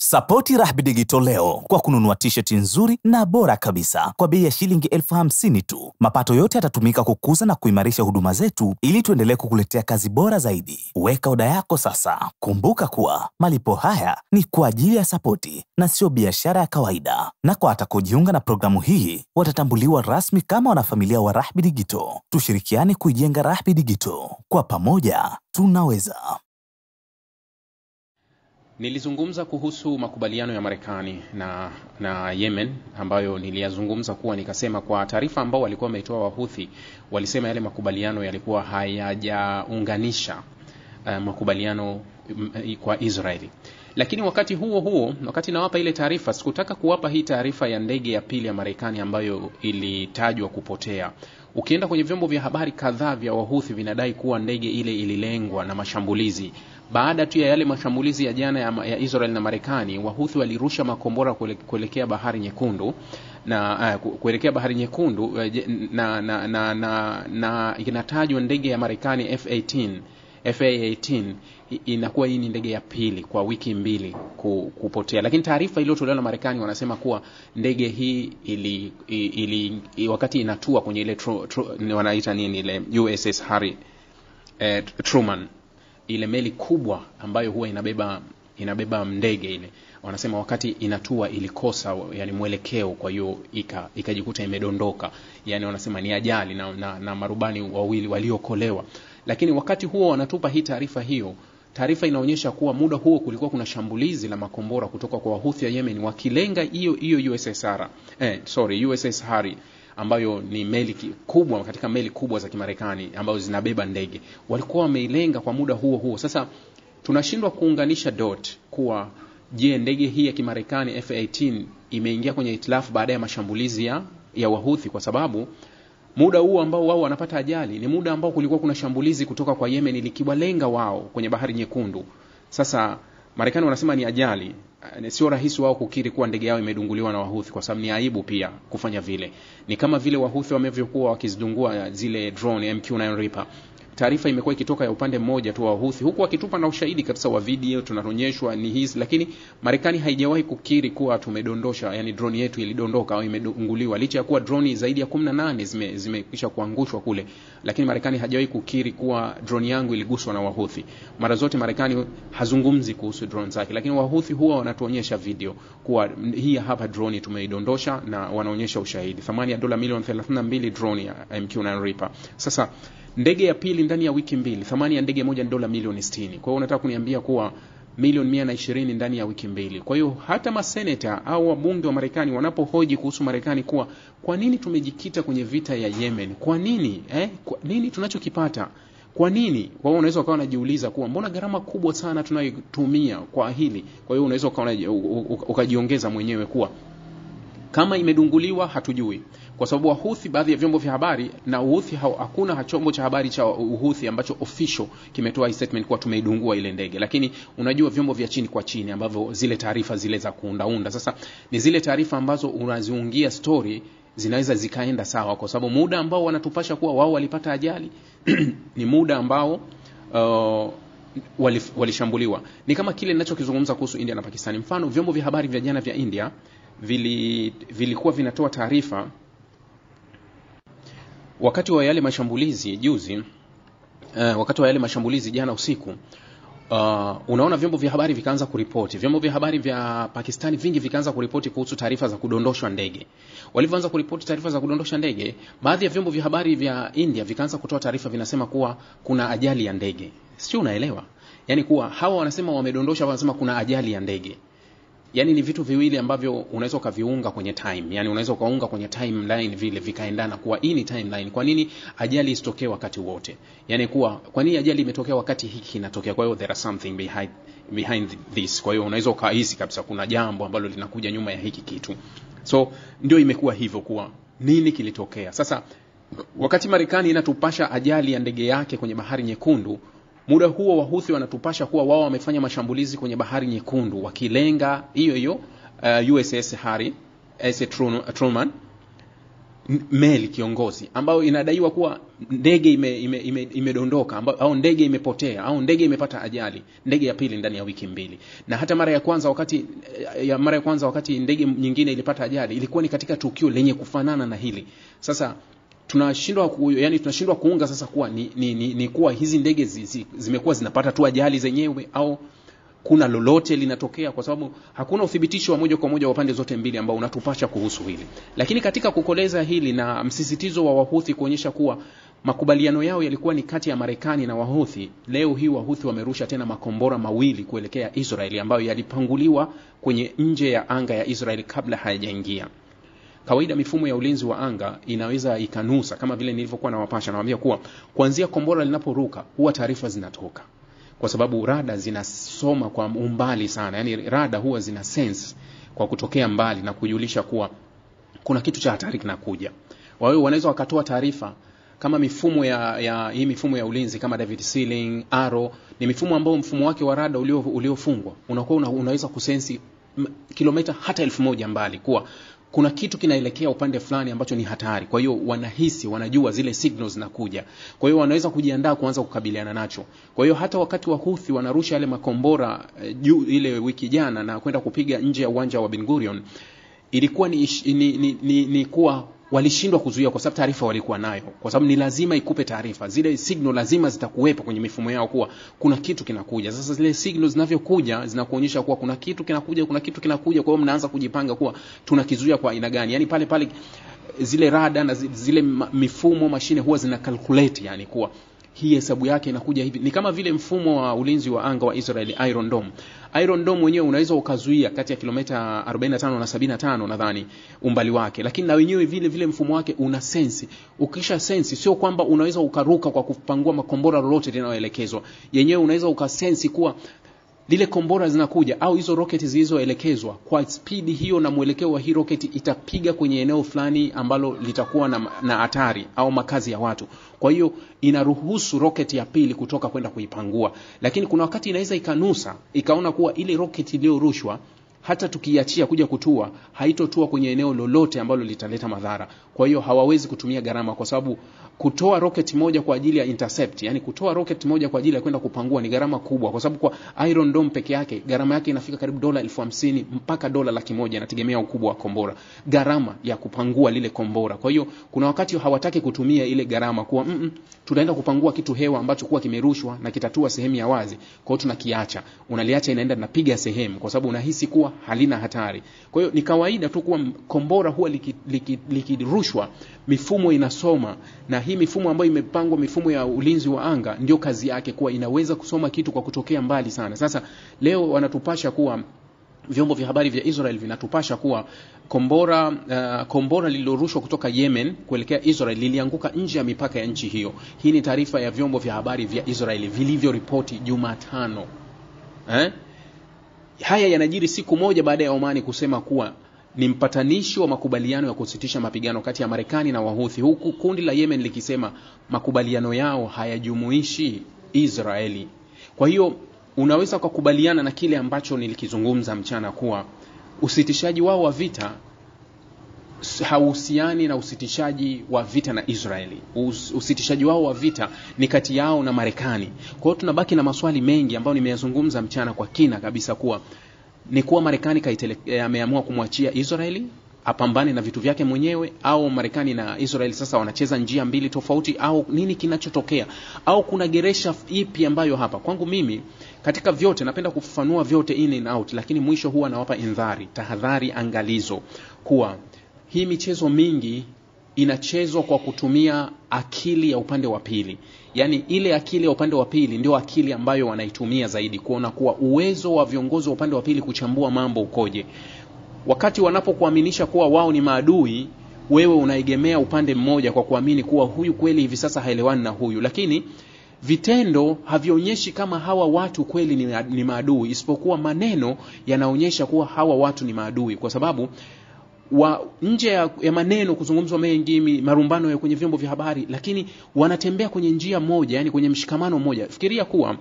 Sapoti Rahby Digital leo kwa kununua t-shirt nzuri na bora kabisa kwa bei ya shilingi 50,000 tu. Mapato yote yatatumika kukuza na kuimarisha huduma zetu ili tuendelee kukuletea kazi bora zaidi. Weka oda yako sasa. Kumbuka kuwa malipo haya ni kwa ajili ya sapoti na sio biashara ya kawaida. Na kwa atakaojiunga na programu hii watatambuliwa rasmi kama wanafamilia wa Rahby Digital. Tushirikiane kuijenga Rahby Digital. Kwa pamoja tunaweza. Nilizungumza kuhusu makubaliano ya Marekani na Yemen ambayo niliyazungumza kuwa nikasema kwa taarifa ambao walikuwa wameitoa Wahuthi walisema yale makubaliano yalikuwa hayajaunganisha makubaliano kwa Israeli. Lakini wakati huo wakati nawapa ile taarifa sikutaka kuwapa hii taarifa ya ndege ya pili ya Marekani ambayo ilitajwa kupotea. Ukienda kwenye vyombo vya habari kadhaa vya Wahuthi vinadai kuwa ndege ile ililengwa na mashambulizi. Baada tu ya yale mashambulizi ya jana ya Israel na Marekani, Wahuthi walirusha makombora kuelekea Bahari Nyekundu na kuelekea Bahari Nyekundu na inatajwa ndege ya Marekani FA-18 inakuwa hii ni ndege ya pili kwa wiki mbili kupotea. Lakini taarifa iliyotolewa na Marekani wanasema kuwa ndege hii ili wakati inatua kwenye ile wanaita nini ile USS Harry Truman, ile meli kubwa ambayo huwa inabeba ndege ile, wanasema wakati inatua ilikosa yani mwelekeo, kwa hiyo ikajikuta imedondoka. Yani wanasema ni ajali na marubani wawili waliokolewa. Lakini wakati huo wanatupa hii taarifa hiyo, taarifa inaonyesha kuwa muda huo kulikuwa kuna shambulizi la makombora kutoka kwa Wahuthi ya Yemen wakilenga hiyo USS Harry ambayo ni meli kubwa katika meli kubwa za Kimarekani ambazo zinabeba ndege. Walikuwa wameilenga kwa muda huo. Sasa tunashindwa kuunganisha dot kuwa je, ndege hii ya Kimarekani F-18 imeingia kwenye itilafu baada ya mashambulizi ya Wahuthi, kwa sababu muda huo ambao wao wanapata ajali ni muda ambao kulikuwa kuna shambulizi kutoka kwa Yemen likiwalenga wao kwenye Bahari Nyekundu. Sasa Marekani wanasema ni ajali. Sio rahisi wao kukiri kuwa ndege yao imedunguliwa na Wahuthi, kwa sababu ni aibu pia kufanya vile. Ni kama vile Wahuthi wamevyokuwa wakizidungua zile drone MQ-9 Reaper. Taarifa imekuwa ikitoka ya upande mmoja tu wa Wahuthi, huku wakitupa na ushahidi kabisa wa video tunaonyeshwa ni hizi, lakini Marekani haijawahi kukiri kuwa tumedondosha, yani drone yetu ilidondoka au imedunguliwa, licha ya kuwa drone zaidi ya 18 zimekwisha kuangushwa kule. Lakini Marekani hajawahi kukiri kuwa drone yangu iliguswa na Wahuthi. Mara zote Marekani hazungumzi kuhusu drone zake, lakini Wahuthi huwa wanatuonyesha video kuwa hii hapa drone tumeidondosha, na wanaonyesha ushahidi. Thamani ya dola milioni 32 drone ya MQ-9 Reaper. Sasa ndege ya pili ndani ya wiki mbili, thamani ya ndege moja ni dola milioni 60. Kwa hiyo unataka kuniambia kuwa milioni 120 ndani ya wiki mbili. Kwa hiyo hata maseneta au wabunge wa Marekani wanapohoji kuhusu Marekani kuwa kwa nini tumejikita kwenye vita ya Yemen? Kwa nini? Kwa nini tunachokipata? Kwa nini? Kwa hiyo unaweza ukawa unajiuliza kuwa mbona gharama kubwa sana tunayotumia kwa hili? Kwa hiyo unaweza ukajiongeza mwenyewe kuwa kama imedunguliwa hatujui. Kwa sababu Wahuthi, baadhi ya vyombo vya habari na Uhuthi hakuna chombo cha habari cha Uhuthi ambacho official kimetoa statement kwa tumeidungua ile ndege. Lakini unajua vyombo vya chini kwa chini ambavyo zile taarifa zile za kuundaunda, sasa ni zile taarifa ambazo unaziungia story zinaweza zikaenda sawa, kwa sababu muda ambao wanatupasha kuwa wao walipata ajali ni muda ambao walishambuliwa. Ni kama kile ninachokizungumza kuhusu India na Pakistan. Mfano, vyombo vya habari vya jana vya India vilikuwa vinatoa taarifa wakati wa yale mashambulizi juzi, wakati wa yale mashambulizi jana usiku. Unaona vyombo vya habari vikaanza kuripoti. Vyombo vya habari vya Pakistani vingi vikaanza kuripoti kuhusu taarifa za kudondoshwa ndege. Walivyoanza kuripoti taarifa za kudondosha ndege, baadhi ya vyombo vya habari vya India vikaanza kutoa taarifa, vinasema kuwa kuna ajali ya ndege. Sio, unaelewa? Yani kuwa hawa wanasema wamedondosha, wanasema kuna ajali ya ndege. Yani ni vitu viwili ambavyo unaweza ukaviunga kwenye time. Yani unaweza ukaunga kwenye timeline vile vikaendana kuwa hii ni timeline. Kwa nini ajali isitokee wakati wote? Yani kuwa kwa nini ajali imetokea wakati hiki kinatokea? Kwa hiyo there are something behind this. Kwa hiyo unaweza ukahisi kabisa kuna jambo ambalo linakuja nyuma ya hiki kitu. So ndio imekuwa hivyo kuwa nini kilitokea. Sasa wakati Marekani inatupasha ajali ya ndege yake kwenye Bahari Nyekundu, muda huo Wahuthi wanatupasha kuwa wao wamefanya mashambulizi kwenye Bahari Nyekundu wakilenga hiyo USS Harry Truman. meli kiongozi ambayo inadaiwa kuwa ndege imedondoka au ndege imepotea au ndege imepata ajali, ndege ya pili ndani ya wiki mbili. Na hata mara ya kwanza wakati ndege nyingine ilipata ajali ilikuwa ni katika tukio lenye kufanana na hili. Sasa tunashindwa kuunga sasa kuwa ni kuwa hizi ndege zimekuwa zinapata tu ajali zenyewe au kuna lolote linatokea, kwa sababu hakuna uthibitisho wa moja kwa moja wa pande zote mbili ambao unatupasha kuhusu hili. Lakini katika kukoleza hili na msisitizo wa Wahuthi kuonyesha kuwa makubaliano yao yalikuwa ni kati ya Marekani na Wahuthi, leo hii Wahuthi wamerusha tena makombora mawili kuelekea Israeli ambayo yalipanguliwa kwenye nje ya anga ya Israeli kabla hayajaingia. Kawaida mifumo ya ulinzi wa anga inaweza ikanusa, kama vile nilivyokuwa nawapasha nawaambia kuwa kuanzia kombora linaporuka huwa taarifa zinatoka, kwa sababu rada zinasoma kwa umbali sana. Yani rada huwa zina sense kwa kutokea mbali na kujulisha kuwa kuna kitu cha hatari kinakuja. Wao wanaweza wakatoa taarifa kama mifumo hii mifumo ya ulinzi kama David Ceiling, Arrow, ni mifumo ambayo mfumo wake wa rada uliofungwa unakuwa unaweza kusensi kilomita hata 1000 mbali kuwa kuna kitu kinaelekea upande fulani ambacho ni hatari. Kwa hiyo wanajua zile signals zinakuja. Kwa hiyo wanaweza kujiandaa kuanza kukabiliana nacho. Kwa hiyo hata wakati wa Houthi wanarusha yale makombora ile wiki jana na kwenda kupiga nje ya uwanja wa Ben Gurion, ilikuwa ni kuwa walishindwa kuzuia kwa sababu taarifa walikuwa nayo, kwa sababu ni lazima ikupe taarifa. Zile signal lazima zitakuwepo kwenye mifumo yao kuwa kuna kitu kinakuja. Sasa zile signals zinavyokuja zinakuonyesha kuwa kuna kitu kinakuja, kwa hiyo mnaanza kujipanga kuwa tunakizuia kwa aina gani. Yani pale zile rada na zile mifumo mashine huwa zina calculate, yani kuwa hii hesabu yake inakuja hivi. Ni kama vile mfumo wa ulinzi wa anga wa Israeli Iron Dome. Iron Dome wenyewe unaweza ukazuia kati ya kilomita 45 na 75 nadhani umbali wake, lakini na wenyewe vile mfumo wake una sense. Ukisha sense sio kwamba unaweza ukaruka kwa kupangua makombora lolote linaloelekezwa. Yenyewe unaweza ukasense kuwa lile kombora zinakuja au hizo rocket zilizoelekezwa kwa speed hiyo na mwelekeo wa hii rocket itapiga kwenye eneo fulani ambalo litakuwa na hatari au makazi ya watu. Kwa hiyo inaruhusu rocket ya pili kutoka kwenda kuipangua. Lakini kuna wakati inaweza ikaona kuwa ile rocket iliyorushwa hata tukiachia kuja kutua haitotua kwenye eneo lolote ambalo litaleta madhara. Kwa hiyo hawawezi kutumia gharama, kwa sababu kutoa rocket moja kwa ajili ya intercept, yani kutoa rocket moja kwa ajili ya kwenda kupangua ni gharama kubwa, kwa sababu kwa Iron Dome peke yake gharama yake inafika karibu $50,000 mpaka $100,000, inategemea ukubwa wa kombora, gharama ya kupangua lile kombora. Kwa hiyo kuna wakati hawataki kutumia ile gharama kwa tunaenda kupangua kitu hewa ambacho kuwa kimerushwa na kitatua sehemu ya wazi, kwa hiyo tunakiacha. Unaliacha inaenda napiga sehemu kwa sababu unahisi kuwa halina hatari. Kwa hiyo ni kawaida tu kuwa kombora huwa likirushwa mifumo inasoma, na hii mifumo ambayo imepangwa, mifumo ya ulinzi wa anga, ndio kazi yake kuwa inaweza kusoma kitu kwa kutokea mbali sana. Sasa leo wanatupasha kuwa vyombo vya habari vya Israel vinatupasha kuwa kombora lililorushwa kutoka Yemen kuelekea Israel lilianguka nje ya mipaka ya nchi hiyo. Hii ni taarifa ya vyombo vya habari vya Israel vilivyoripoti Jumatano. Haya yanajiri siku moja baada ya Omani kusema kuwa ni mpatanishi wa makubaliano ya kusitisha mapigano kati ya Marekani na Wahuthi, huku kundi la Yemen likisema makubaliano yao hayajumuishi Israeli. Kwa hiyo unaweza kukubaliana na kile ambacho nilikizungumza mchana kuwa usitishaji wao wa vita hauhusiani na usitishaji wa vita na Israeli. Usitishaji wao wa vita ni kati yao na Marekani. Kwa hiyo tunabaki na maswali mengi ambayo nimeyazungumza mchana kwa kina kabisa kuwa ni kuwa Marekani ameamua kumwachia Israeli apambane na vitu vyake mwenyewe, au Marekani na Israeli sasa wanacheza njia mbili tofauti, au nini kinachotokea, au kuna geresha ipi ambayo hapa. Kwangu mimi katika vyote napenda kufafanua vyote in and out, lakini mwisho huwa nawapa indhari, tahadhari, angalizo kuwa hii michezo mingi inachezwa kwa kutumia akili ya upande wa pili. Yani ile akili ya upande wa pili ndio akili ambayo wanaitumia zaidi kuona kuwa uwezo wa viongozi wa upande wa pili kuchambua mambo ukoje. Wakati wanapokuaminisha kuwa wao ni maadui, wewe unaegemea upande mmoja kwa kuamini kuwa huyu kweli hivi sasa haelewani na huyu, lakini vitendo havionyeshi kama hawa watu kweli ni maadui, isipokuwa maneno yanaonyesha kuwa hawa watu ni maadui, kwa sababu nje ya maneno kuzungumzwa mengi, marumbano ya kwenye vyombo vya habari, lakini wanatembea kwenye njia moja, yani kwenye mshikamano mmoja. Fikiria kuwa,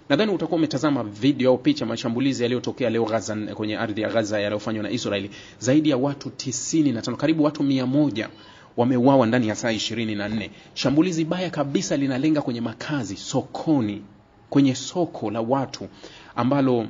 nadhani utakuwa umetazama video au picha mashambulizi yaliyotokea leo Gaza, kwenye ardhi ya Gaza yaliyofanywa na Israeli. Zaidi ya watu 95, karibu watu 100 wameuawa ndani ya saa 24. Shambulizi baya kabisa linalenga kwenye makazi, sokoni, kwenye soko la watu ambalo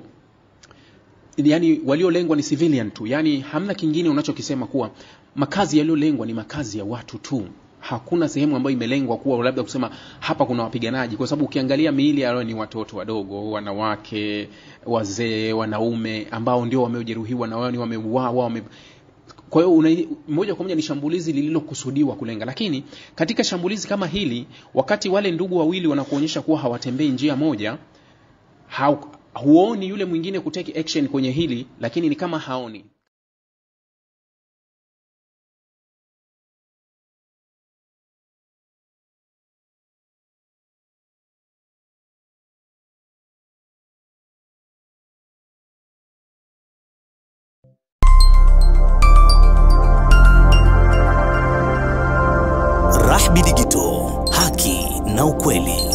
yani waliolengwa ni civilian tu. Yani hamna kingine unachokisema kuwa makazi yaliyolengwa ni makazi ya watu tu. Hakuna sehemu ambayo imelengwa kuwa labda kusema hapa kuna wapiganaji, kwa sababu ukiangalia miili yao ni watoto wadogo, wanawake, wazee, wanaume ambao ndio wamejeruhiwa na wao ni wameuawa. Kwa hiyo moja kwa moja ni shambulizi lililokusudiwa kulenga. Lakini katika shambulizi kama hili, wakati wale ndugu wawili wanakuonyesha kuwa hawatembei njia moja, huoni yule mwingine kutake action kwenye hili, lakini ni kama haoni. Rahby Digital, haki na ukweli.